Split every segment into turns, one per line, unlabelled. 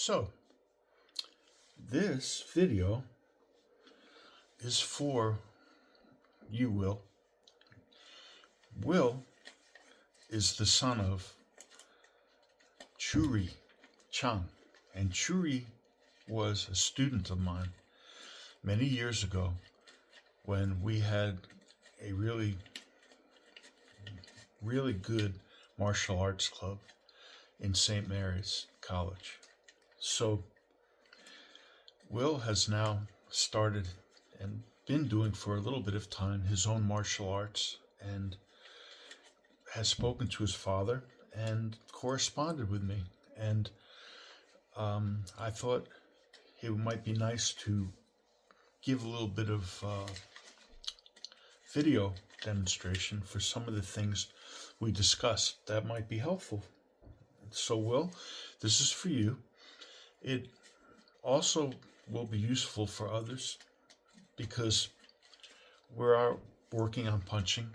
So, this video is for you, Will. Will is the son of Churi Chang, and Churi was a student of mine many years ago when we had a really good martial arts club in St. Mary's College. So Will has now started and been doing for a little bit of time his own martial arts and has spoken to his father and corresponded with me. And I thought it might be nice to give a little bit of video demonstration for some of the things we discussed that might be helpful. So, Will, this is for you. It also will be useful for others because we're working on punching,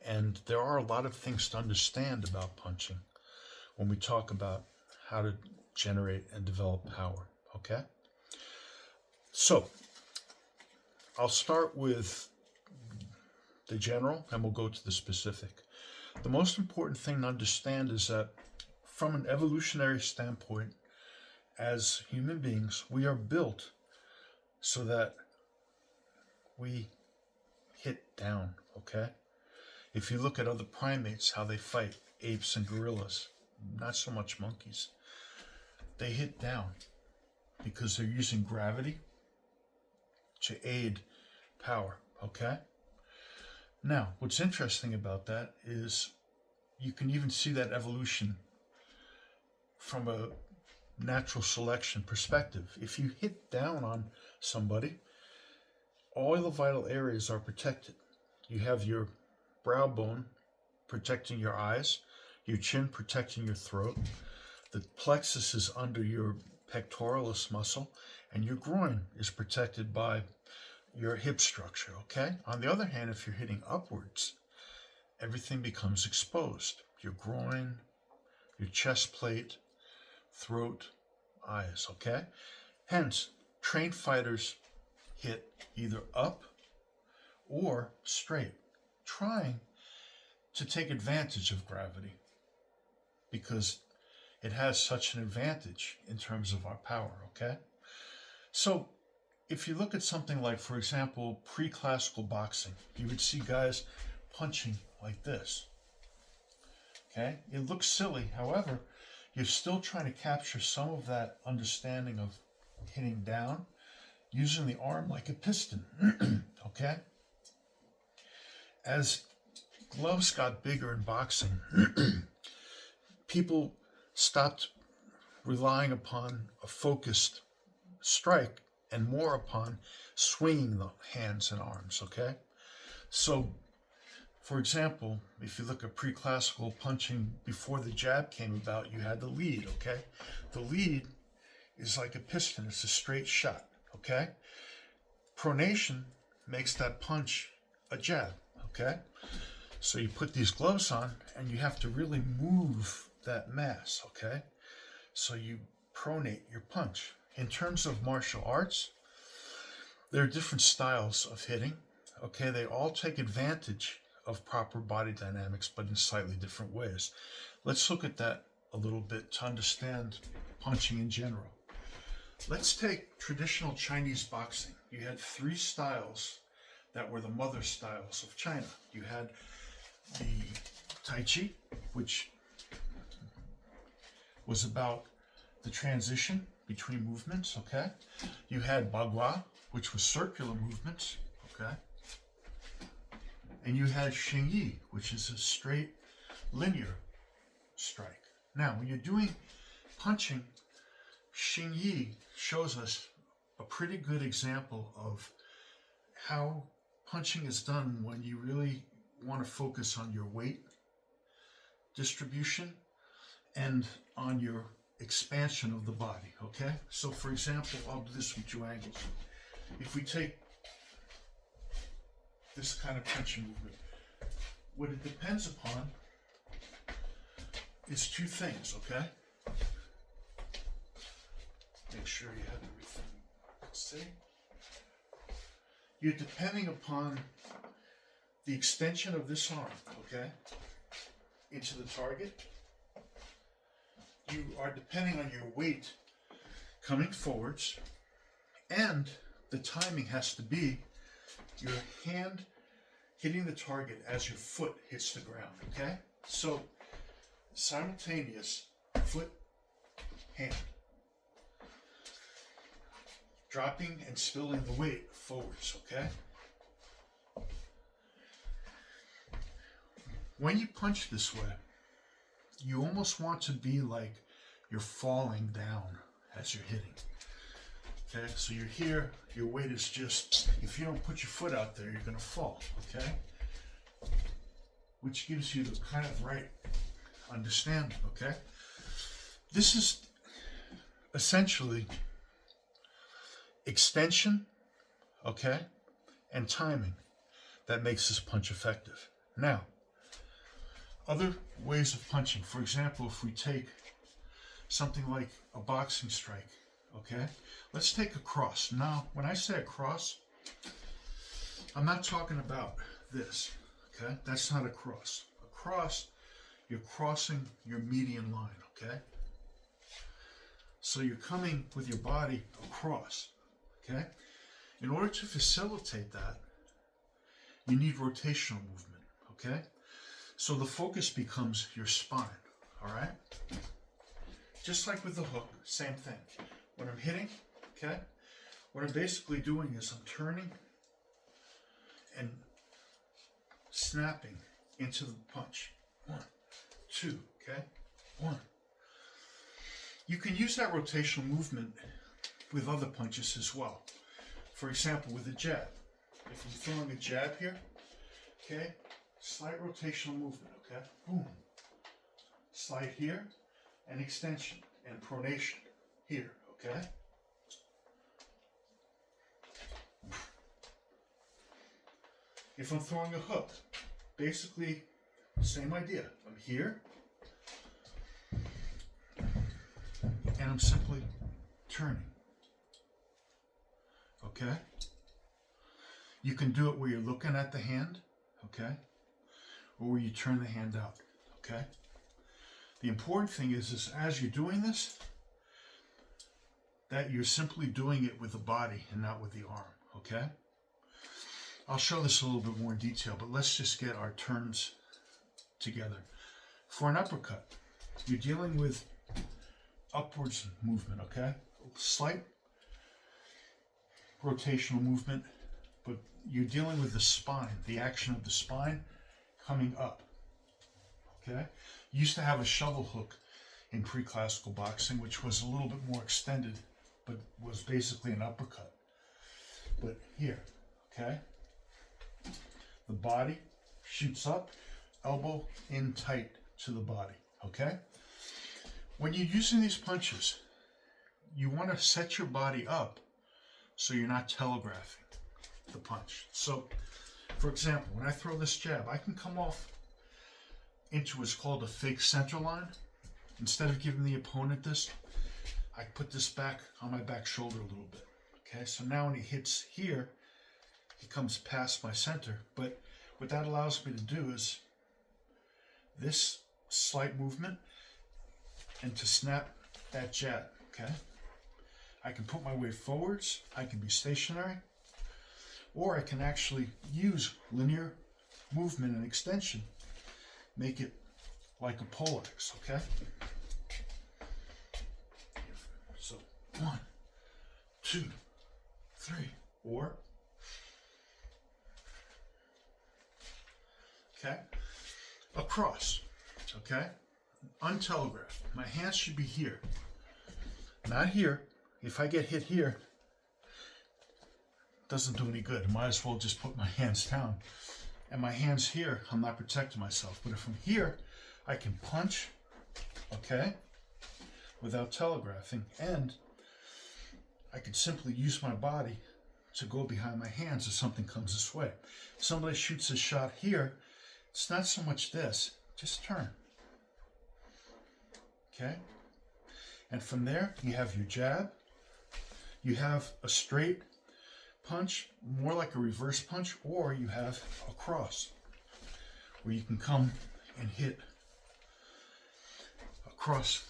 and there are a lot of things to understand about punching when we talk about how to generate and develop power, okay? So, I'll start with the general and we'll go to the specific. The most important thing to understand is that from an evolutionary standpoint, as human beings, we are built so that we hit down, okay? If you look at other primates, how they fight, apes and gorillas, not so much monkeys, they hit down because they're using gravity to aid power, okay? Now, what's interesting about that is you can even see that evolution from a natural selection perspective. If you hit down on somebody, all the vital areas are protected. You have your brow bone protecting your eyes, your chin protecting your throat, the plexus is under your pectoralis muscle, and your groin is protected by your hip structure, okay? On the other hand, if you're hitting upwards, everything becomes exposed. Your groin, your chest plate, throat, eyes, okay? Hence, trained fighters hit either up or straight, trying to take advantage of gravity because it has such an advantage in terms of our power, okay? So, if you look at something like, for example, pre-classical boxing, you would see guys punching like this, okay? It looks silly, however, you're still trying to capture some of that understanding of hitting down, using the arm like a piston, okay? As gloves got bigger in boxing, people stopped relying upon a focused strike and more upon swinging the hands and arms, okay? So, for example, if you look at pre-classical punching before the jab came about, you had the lead, okay? The lead is like a piston. It's a straight shot, okay? Pronation makes that punch a jab, okay? So you put these gloves on and you have to really move that mass, okay? So you pronate your punch. In terms of martial arts, there are different styles of hitting, okay? They all take advantage of proper body dynamics, but in slightly different ways. Let's look at that a little bit to understand punching in general. Let's take traditional Chinese boxing. You had three styles that were the mother styles of China. You had the Tai Chi, which was about the transition between movements, okay? You had Bagua, which was circular movements, okay? And you had Xing Yi, which is a straight, linear strike. Now, when you're doing punching, Xing Yi shows us a pretty good example of how punching is done when you really want to focus on your weight distribution and on your expansion of the body, okay? So, for example, I'll do this with two angles. If we take this kind of punching movement, what it depends upon is two things, okay? Make sure you have everything. See? You're depending upon the extension of this arm, okay, into the target. You are depending on your weight coming forwards, and the timing has to be your hand hitting the target as your foot hits the ground, okay? So, simultaneous foot, hand. Dropping and spilling the weight forwards, okay? When you punch this way, you almost want to be like you're falling down as you're hitting. Okay, so you're here, your weight is just, if you don't put your foot out there, you're going to fall, okay? Which gives you the kind of right understanding, okay? This is essentially extension, okay, and timing that makes this punch effective. Now, other ways of punching, for example, if we take something like a boxing strike, okay, let's take a cross. Now, when I say a cross, I'm not talking about this, okay? That's not a cross. A cross, you're crossing your median line, okay? So you're coming with your body across, okay? In order to facilitate that, you need rotational movement, okay? So the focus becomes your spine, all right? Just like with the hook, same thing. When I'm hitting, okay, what I'm basically doing is I'm turning and snapping into the punch. 1, 2, okay? 1. You can use that rotational movement with other punches as well. For example, with a jab. If I'm throwing a jab here, okay, slight rotational movement, okay? Boom. Slide here, and extension, and pronation here, okay? If I'm throwing a hook, basically, same idea. I'm here, and I'm simply turning, okay? You can do it where you're looking at the hand, okay? Or where you turn the hand out, okay? The important thing is as you're doing this, that you're simply doing it with the body and not with the arm, okay? I'll show this a little bit more in detail, but let's just get our turns together. For an uppercut, you're dealing with upwards movement, okay? Slight rotational movement, but you're dealing with the spine, the action of the spine coming up, okay? You used to have a shovel hook in pre-classical boxing, which was a little bit more extended, but was basically an uppercut. But here, okay? The body shoots up, elbow in tight to the body, okay? When you're using these punches, you want to set your body up so you're not telegraphing the punch. So, for example, when I throw this jab, I can come off into what's called a fake center line. Instead of giving the opponent this, I put this back on my back shoulder a little bit. Okay, so now when he hits here, he comes past my center. But what that allows me to do is this slight movement and to snap that jab, okay? I can put my weight forwards, I can be stationary, or I can actually use linear movement and extension. Make it like a poleaxe, okay? So 1, 2, 3, or okay, across, okay, untelegraphed. My hands should be here, not here. If I get hit here, it doesn't do any good. I might as well just put my hands down. And my hands here, I'm not protecting myself. But if I'm here, I can punch, okay, without telegraphing. And I can simply use my body to go behind my hands if something comes this way. If somebody shoots a shot here, it's not so much this, just turn. Okay? And from there, you have your jab, You have a straight punch, more like a reverse punch, or you have a cross where you can come and hit across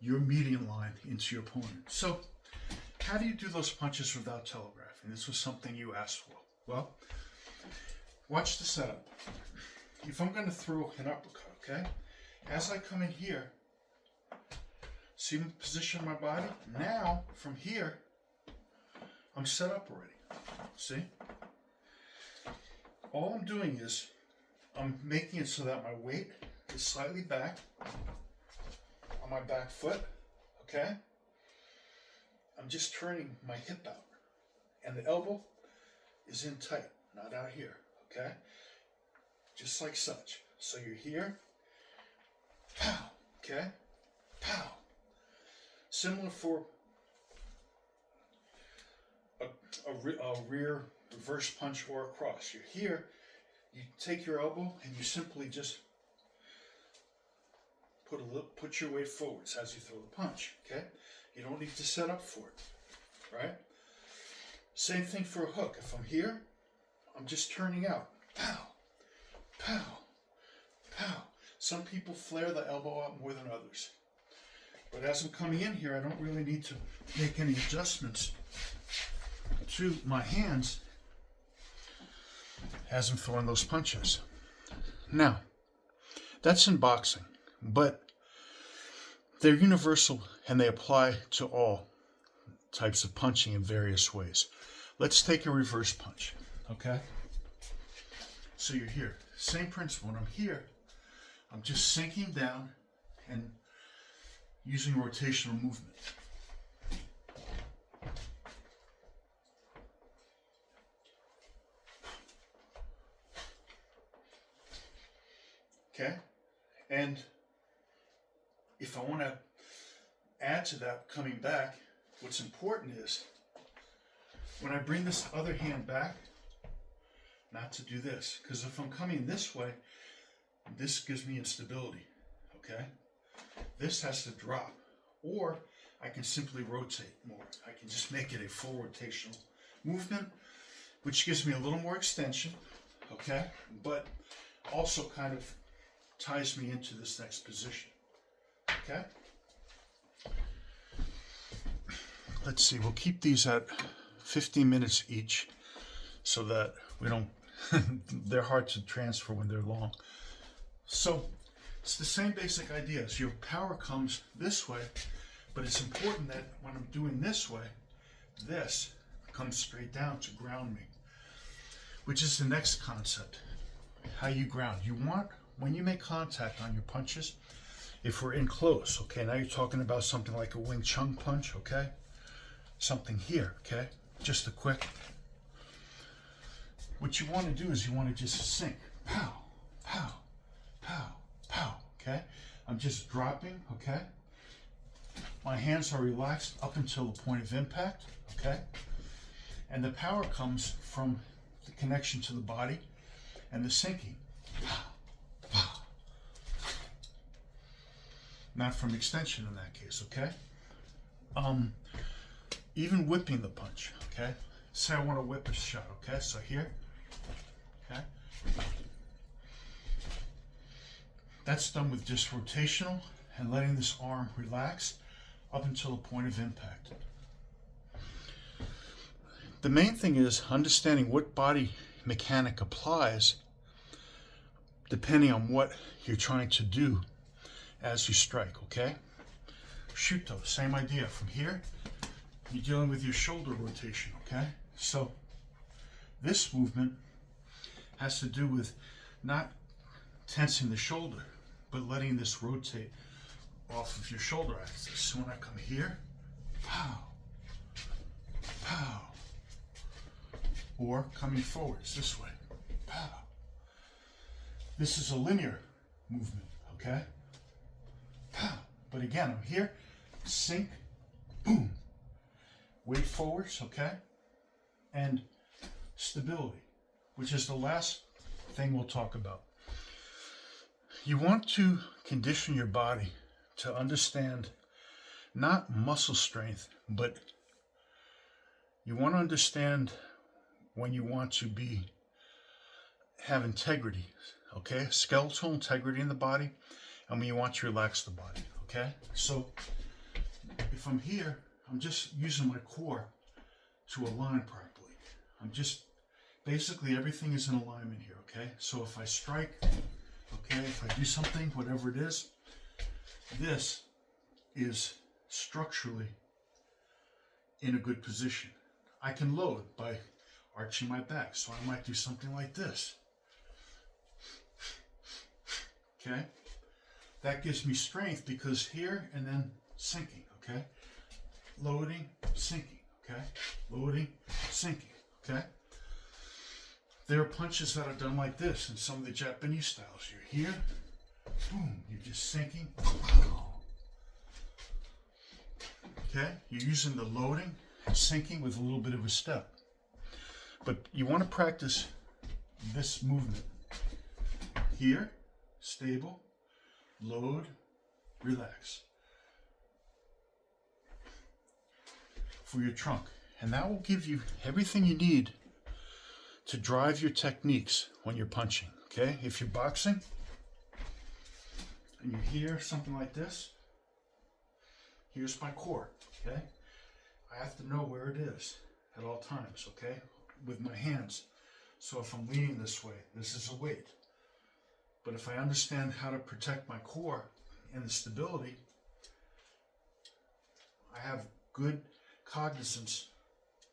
your median line into your opponent. So how do you do those punches without telegraphing? This was something you asked for. Well, watch the setup. If I'm going to throw an uppercut, okay, as I come in here, see the position of my body? Now, from here, I'm set up already. See? All I'm doing is I'm making it so that my weight is slightly back on my back foot, okay? I'm just turning my hip out, and the elbow is in tight, not out here, okay? Just like such. So you're here, pow, okay? Pow. Similar for a rear reverse punch or a cross. You're here, you take your elbow and you simply just put your weight forwards as you throw the punch, okay? You don't need to set up for it, right? Same thing for a hook. If I'm here, I'm just turning out. Pow, pow, pow. Some people flare the elbow out more than others. But as I'm coming in here, I don't really need to make any adjustments to my hands as I'm throwing those punches. Now, that's in boxing, but they're universal and they apply to all types of punching in various ways. Let's take a reverse punch, okay? So you're here. Same principle. When I'm here, I'm just sinking down and using rotational movement. Okay? And if I want to add to that coming back, what's important is when I bring this other hand back, not to do this, because if I'm coming this way, this gives me instability, okay? This has to drop, or I can simply rotate more. I can just make it a full rotational movement, which gives me a little more extension, okay? But also kind of ties me into this next position, okay? Let's see, we'll keep these at 15 minutes each so that we don't, they're hard to transfer when they're long. So it's the same basic ideas. Your power comes this way, but it's important that when I'm doing this way, this comes straight down to ground me, which is the next concept, how you ground. You want, when you make contact on your punches, if we're in close, okay, now you're talking about something like a Wing Chun punch, okay? Something here, okay? Just a quick. What you want to do is you want to just sink. Pow, pow, pow, pow, okay? I'm just dropping, okay? My hands are relaxed up until the point of impact, okay? And the power comes from the connection to the body and the sinking. Pow, pow. Not from extension in that case, okay? Even whipping the punch, okay? Say I want to whip a shot, okay? So here, okay? That's done with just rotational and letting this arm relax up until the point of impact. The main thing is understanding what body mechanic applies depending on what you're trying to do as you strike, okay? Shuto, same idea. From here, you're dealing with your shoulder rotation, okay? So this movement has to do with not tensing the shoulder, but letting this rotate off of your shoulder axis. So when I come here, pow, pow, or coming forwards this way, pow. This is a linear movement, okay? Pow. But again, I'm here, sink, boom. Weight forwards, okay? And stability, which is the last thing we'll talk about. You want to condition your body to understand not muscle strength, but You want to understand when you want to have integrity, okay? Skeletal integrity in the body, and when you want to relax the body, okay? So if I'm here, I'm just using my core to align properly. I'm just, basically everything is in alignment here, okay? So if I strike, okay, if I do something, whatever it is, this is structurally in a good position. I can load by arching my back, so I might do something like this. Okay? That gives me strength because here and then sinking, okay? Loading, sinking, okay? Loading, sinking, okay? There are punches that are done like this in some of the Japanese styles. You're here, boom, you're just sinking. Okay? You're using the loading and sinking with a little bit of a step. But you want to practice this movement. Here, stable, load, relax. For your trunk. And that will give you everything you need to drive your techniques when you're punching. Okay? If you're boxing and you hear something like this, here's my core. Okay? I have to know where it is at all times. Okay? With my hands. So if I'm leaning this way, this is a weight. But if I understand how to protect my core and the stability, I have good cognizance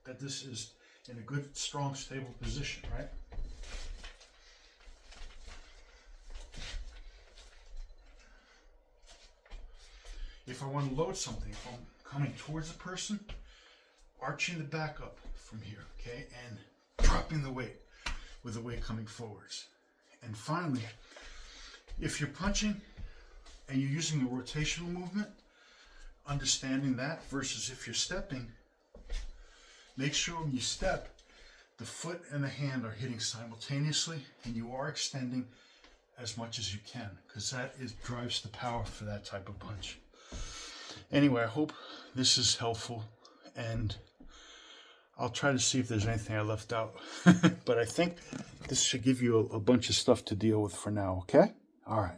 that this is in a good, strong, stable position, right? If I want to load something, if I'm coming towards a person, arching the back up from here, okay, and dropping the weight with the weight coming forwards. And finally, if you're punching and you're using the rotational movement, understanding that versus if you're stepping, make sure when you step, the foot and the hand are hitting simultaneously and you are extending as much as you can, because that drives the power for that type of punch. Anyway, I hope this is helpful, and I'll try to see if there's anything I left out. But I think this should give you a bunch of stuff to deal with for now, okay? All right.